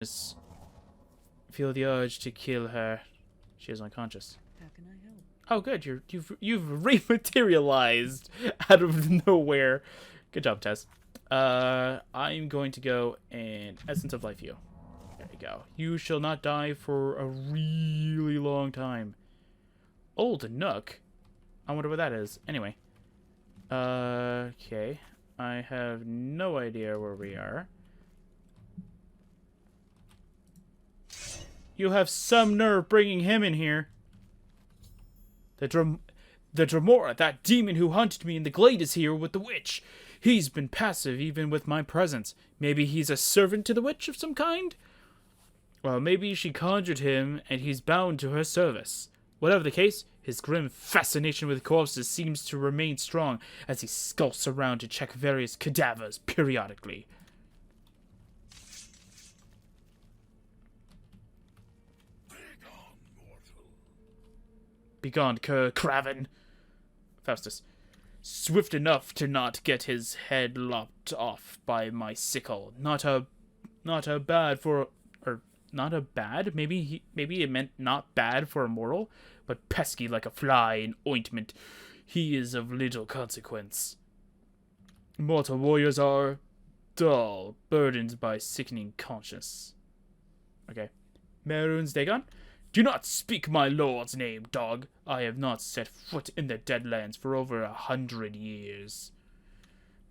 Just feel the urge to kill her. She is unconscious. How can I help? Oh, good. You've rematerialized out of nowhere. Good job, Tess. I'm going to go and Essence of Life you. There you go. You shall not die for a really long time. Old Nook. I wonder what that is. Anyway. Okay. I have no idea where we are. You have some nerve bringing him in here. The Dramora, that demon who hunted me in the glade, is here with the witch. He's been passive even with my presence. Maybe he's a servant to the witch of some kind? Well, maybe she conjured him and he's bound to her service. Whatever the case, his grim fascination with corpses seems to remain strong as he skulks around to check various cadavers periodically. Begone, Craven. Faustus. Swift enough to not get his head lopped off by my sickle. Not a bad for, or not a bad. Maybe it meant not bad for a mortal, but pesky like a fly in ointment. He is of little consequence. Mortal warriors are dull, burdened by sickening conscience. Okay. Maroon's Dagon. Do not speak my lord's name, dog. I have not set foot in the Deadlands for over 100 years.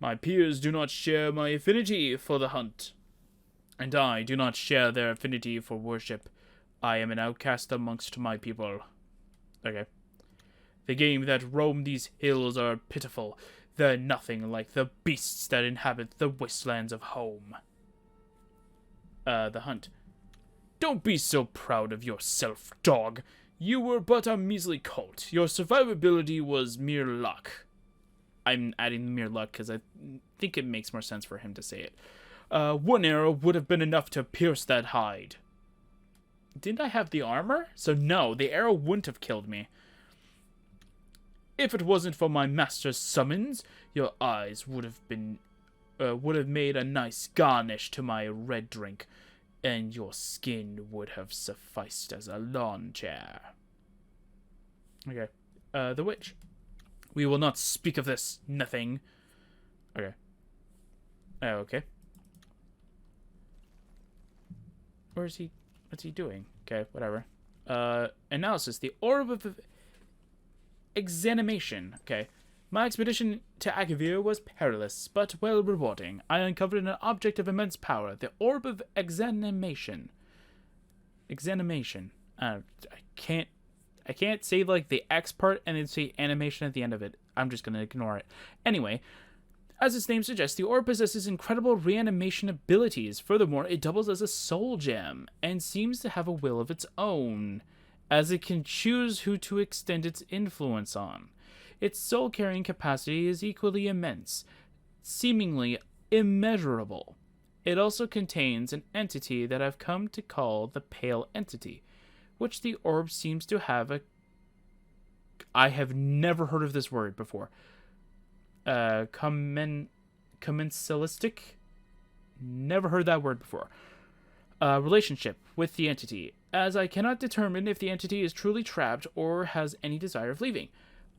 My peers do not share my affinity for the hunt, and I do not share their affinity for worship. I am an outcast amongst my people. Okay. The game that roam these hills are pitiful. They're nothing like the beasts that inhabit the wastelands of home. The hunt. Don't be so proud of yourself, dog. You were but a measly colt. Your survivability was mere luck. I'm adding mere luck because I think it makes more sense for him to say it. One arrow would have been enough to pierce that hide. Didn't I have the armor? So no, the arrow wouldn't have killed me. If it wasn't for my master's summons, your eyes would have made a nice garnish to my red drink. And your skin would have sufficed as a lawn chair. Okay. The witch. We will not speak of this. Nothing. Okay. Okay. Where is he? What's he doing? Okay, whatever. Analysis. The orb of examination. Okay. My expedition to Agavir was perilous, but well rewarding. I uncovered an object of immense power, the Orb of Exanimation. Exanimation. I can't say like the X part and then say animation at the end of it. I'm just gonna ignore it. Anyway, as its name suggests, the orb possesses incredible reanimation abilities. Furthermore, it doubles as a soul gem and seems to have a will of its own, as it can choose who to extend its influence on. Its soul-carrying capacity is equally immense, seemingly immeasurable. It also contains an entity that I've come to call the Pale Entity, which the orb seems to have a... I have never heard of this word before. Commensalistic? Never heard that word before. Relationship with the entity, as I cannot determine if the entity is truly trapped or has any desire of leaving.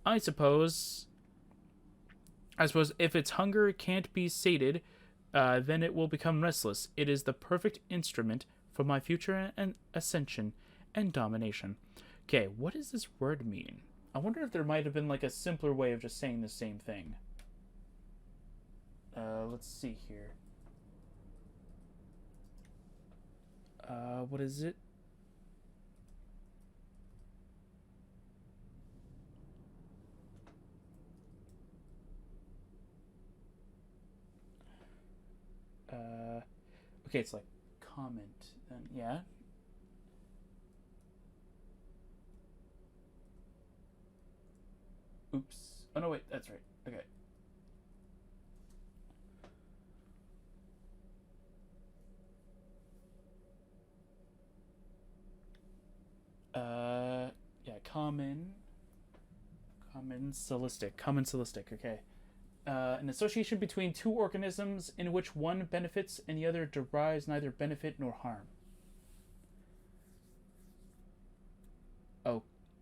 I suppose if its hunger can't be sated, then it will become restless. It is the perfect instrument for my future and ascension and domination. Okay, what does this word mean? I wonder if there might have been like a simpler way of just saying the same thing. Let's see here. What is it? Okay, it's like comment, then, yeah. Oops. Oh, no, wait, that's right. Okay. Yeah, common solistic, okay. An association between two organisms in which one benefits and the other derives neither benefit nor harm.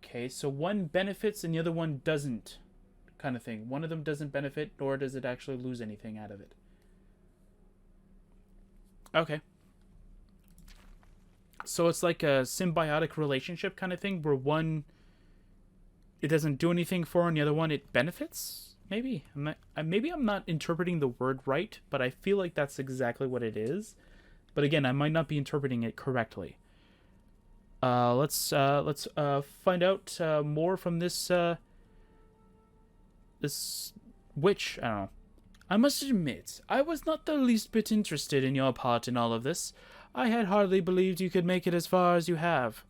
Okay, so one benefits and the other one doesn't, kind of thing. One of them doesn't benefit, nor does it actually lose anything out of it. Okay. So it's like a symbiotic relationship kind of thing, where one, it doesn't do anything for, and the other one, it benefits? Maybe. Maybe I'm not interpreting the word right, but I feel like that's exactly what it is. But again, I might not be interpreting it correctly. Let's find out more from this this witch. I don't know. I must admit, I was not the least bit interested in your part in all of this. I had hardly believed you could make it as far as you have.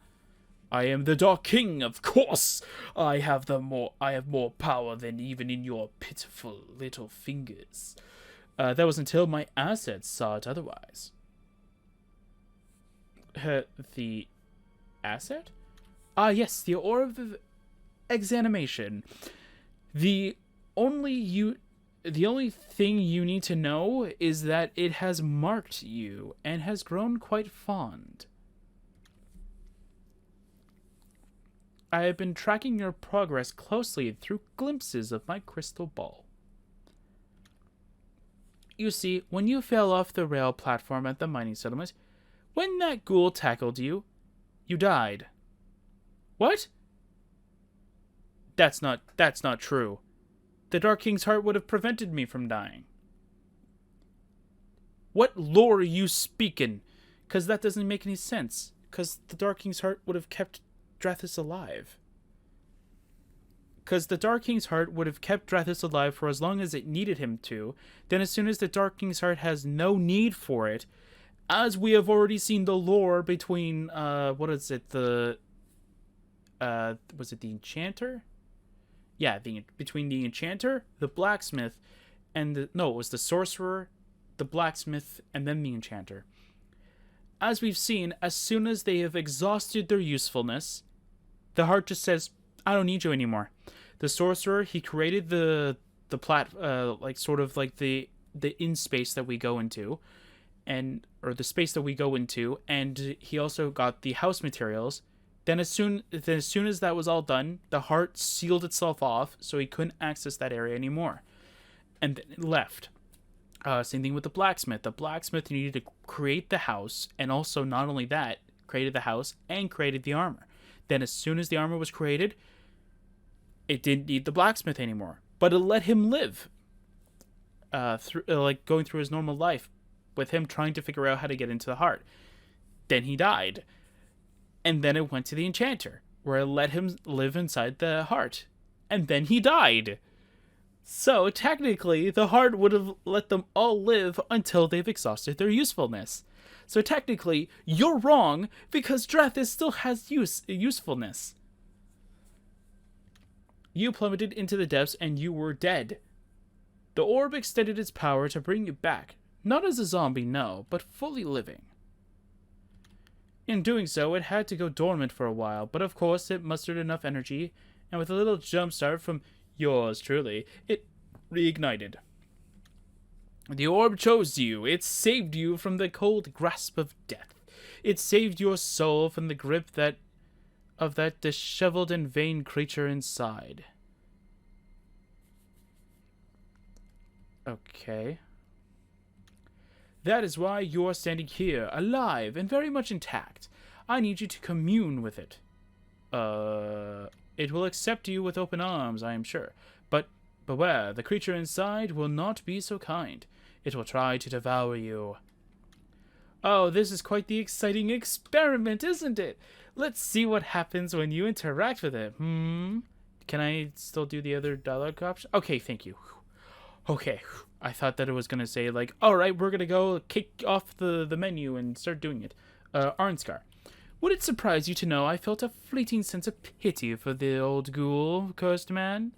I am the Dark King, of course. I have more power than even in your pitiful little fingers. That was until my assets saw it otherwise. The asset? Ah, yes, the orb of examination. The only thing you need to know is that it has marked you and has grown quite fond. I have been tracking your progress closely through glimpses of my crystal ball. You see, when you fell off the rail platform at the mining settlement, when that ghoul tackled you, you died. What? That's not true. The Dark King's heart would have prevented me from dying. What lore are you speaking? 'Cause that doesn't make any sense. 'Cause the Dark King's heart would have kept Drathis alive. 'Cause the Dark King's heart would have kept Drathis alive for as long as it needed him to. Then as soon as the Dark King's heart has no need for it, as we have already seen the lore between, what is it, was it the Enchanter? Yeah, between the Enchanter, the Blacksmith, and it was the Sorcerer, the Blacksmith, and then the Enchanter. As we've seen, as soon as they have exhausted their usefulness, the heart just says, I don't need you anymore. The Sorcerer, he created the in space that we go into, or the space that we go into, and he also got the house materials. Then as soon as that was all done, the heart sealed itself off, so he couldn't access that area anymore. And then it left. Same thing with the Blacksmith. The Blacksmith needed to create the house, and also not only that, created the house and created the armor. Then as soon as the armor was created, it didn't need the Blacksmith anymore. But it let him live. Going through his normal life, with him trying to figure out how to get into the heart. Then he died. And then it went to the Enchanter, where it let him live inside the heart. And then he died. So, technically, the heart would have let them all live until they've exhausted their usefulness. So, technically, you're wrong, because Drathis still has usefulness. You plummeted into the depths, and you were dead. The orb extended its power to bring you back. Not as a zombie, no, but fully living. In doing so, it had to go dormant for a while, but of course it mustered enough energy, and with a little jumpstart from yours truly, it reignited. The orb chose you. It saved you from the cold grasp of death. It saved your soul from the grip of that disheveled and vain creature inside. Okay. That is why you are standing here, alive and very much intact. I need you to commune with it. It will accept you with open arms, I am sure. But beware, the creature inside will not be so kind. It will try to devour you. Oh, this is quite the exciting experiment, isn't it? Let's see what happens when you interact with it. Can I still do the other dialogue option? Okay, thank you. Okay, I thought that it was going to say, like, alright, we're going to go kick off the menu and start doing it. Arnscar. Would it surprise you to know I felt a fleeting sense of pity for the old ghoul, cursed man?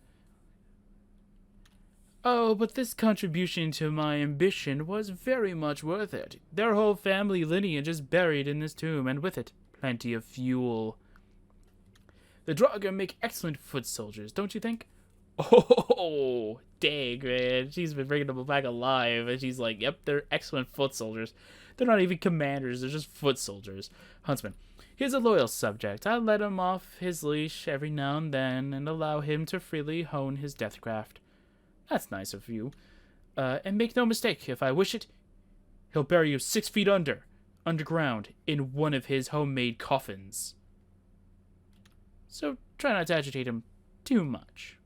Oh, but this contribution to my ambition was very much worth it. Their whole family lineage is buried in this tomb, and with it, plenty of fuel. The Draugr make excellent foot soldiers, don't you think? Oh, dang, man. She's been bringing them back alive, and she's like, yep, they're excellent foot soldiers. They're not even commanders. They're just foot soldiers. Huntsman. He's a loyal subject. I let him off his leash every now and then and allow him to freely hone his deathcraft. That's nice of you. And make no mistake, if I wish it, he'll bury you 6 feet underground, in one of his homemade coffins. So try not to agitate him too much.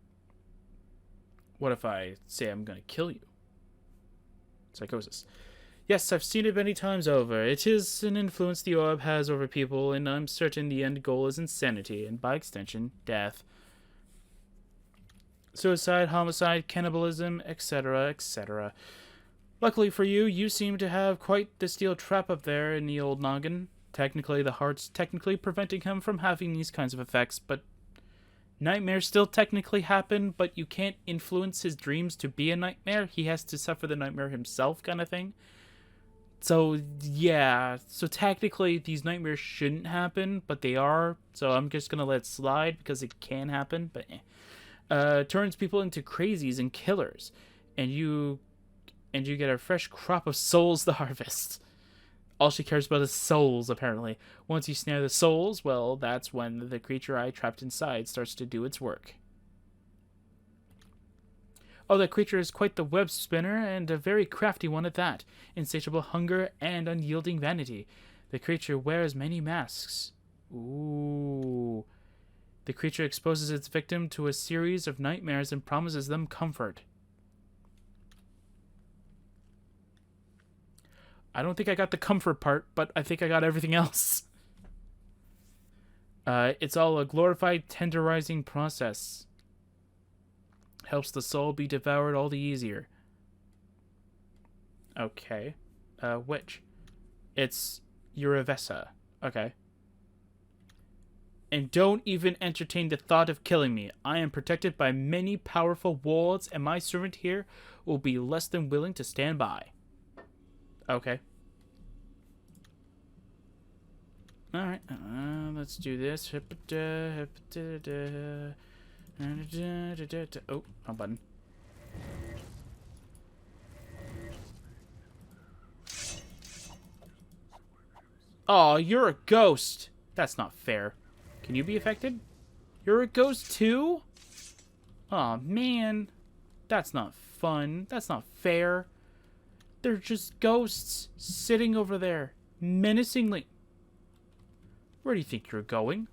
What if I say I'm gonna kill you? Psychosis. Yes, I've seen it many times over. It is an influence the orb has over people, and I'm certain the end goal is insanity, and by extension, death. Suicide, homicide, cannibalism, etc., etc. Luckily for you, you seem to have quite the steel trap up there in the old noggin. Technically, the heart's technically preventing him from having these kinds of effects, but nightmares still technically happen, but you can't influence his dreams to be a nightmare. He has to suffer the nightmare himself, kind of thing. So, yeah. So, technically, these nightmares shouldn't happen, but they are. So, I'm just going to let it slide because it can happen, but turns people into crazies and killers. And you get a fresh crop of souls to harvest. All she cares about is souls, apparently. Once you snare the souls, well, that's when the creature I trapped inside starts to do its work. Oh, that creature is quite the web spinner, and a very crafty one at that. Insatiable hunger and unyielding vanity. The creature wears many masks. Ooh. The creature exposes its victim to a series of nightmares and promises them comfort. I don't think I got the comfort part, but I think I got everything else. It's all a glorified tenderizing process. Helps the soul be devoured all the easier. Okay. Which? It's Urivessa. Okay. And don't even entertain the thought of killing me. I am protected by many powerful wards, and my servant here will be less than willing to stand by. Okay. Alright. Let's do this. Oh, wrong button. Oh, you're a ghost. That's not fair. Can you be affected? You're a ghost too? Aw, man. That's not fun. That's not fair. They're just ghosts sitting over there, menacingly. Where do you think you're going?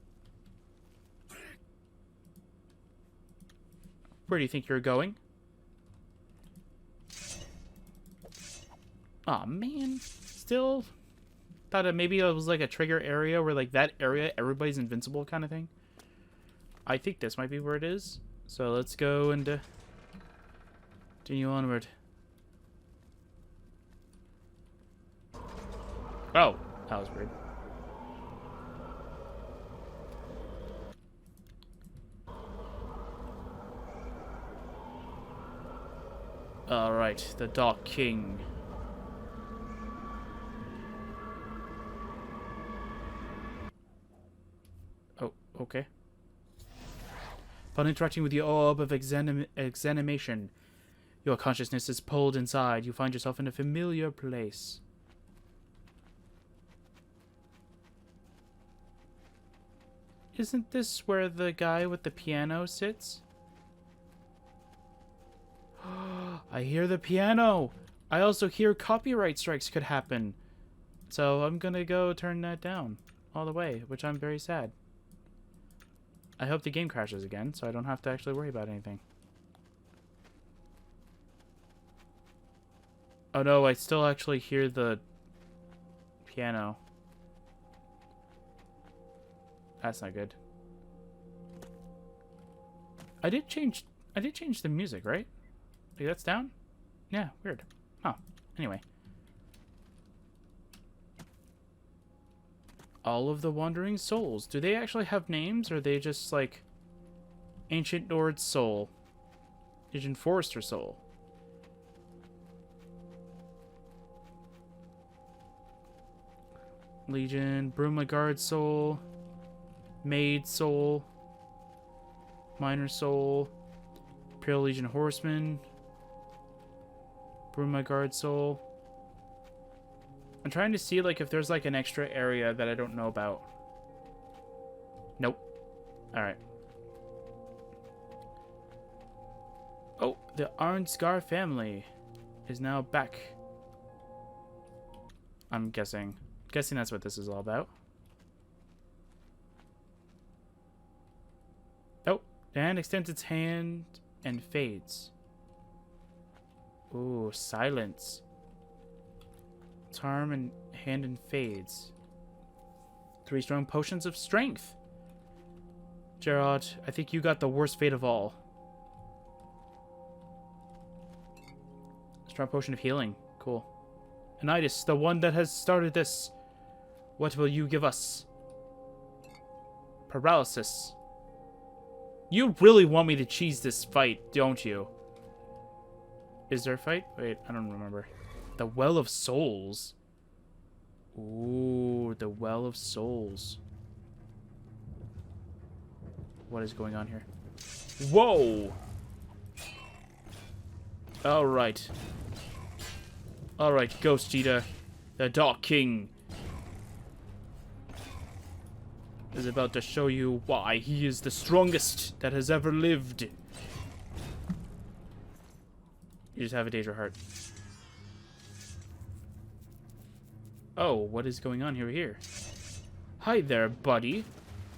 Where do you think you're going? Aw, man. Still thought it maybe it was like a trigger area where like that area everybody's invincible kind of thing. I think this might be where it is. So let's go and continue onward. Oh, that was weird. Alright, the Dark King. Oh, okay. Upon interacting with the orb of exanimation, your consciousness is pulled inside. You find yourself in a familiar place. Isn't this where the guy with the piano sits? I hear the piano. I also hear copyright strikes could happen. So I'm gonna go turn that down all the way, which I'm very sad. I hope the game crashes again, so I don't have to actually worry about anything. Oh no, I still actually hear the piano. That's not good. I did change the music, right? Like that's down? Yeah, weird. Oh, anyway. All of the Wandering Souls. Do they actually have names, or are they just like Ancient Nord Soul? Agent Forester Soul. Legion, Brumagard Soul, Maid Soul, Minor Soul, Imperial Legion Horseman, Brumagard Soul. I'm trying to see, like, if there's, like, an extra area that I don't know about. Nope. Alright. Oh, the Arnsgar family is now back. I'm guessing. Guessing that's what this is all about. Oh, the hand extends its hand and fades. Ooh, silence. Charm and hand and fades. 3 strong potions of strength. Gerard, I think you got the worst fate of all. Strong potion of healing. Cool. Anitis, the one that has started this. What will you give us? Paralysis. You really want me to cheese this fight, don't you? Is there a fight? Wait, I don't remember. The Well of Souls. Ooh, the Well of Souls. What is going on here? Whoa! Alright. Alright, Ghost Eater. The Dark King is about to show you why he is the strongest that has ever lived. You just have a Daedra heart. Oh, what is going on here? Hi there, buddy.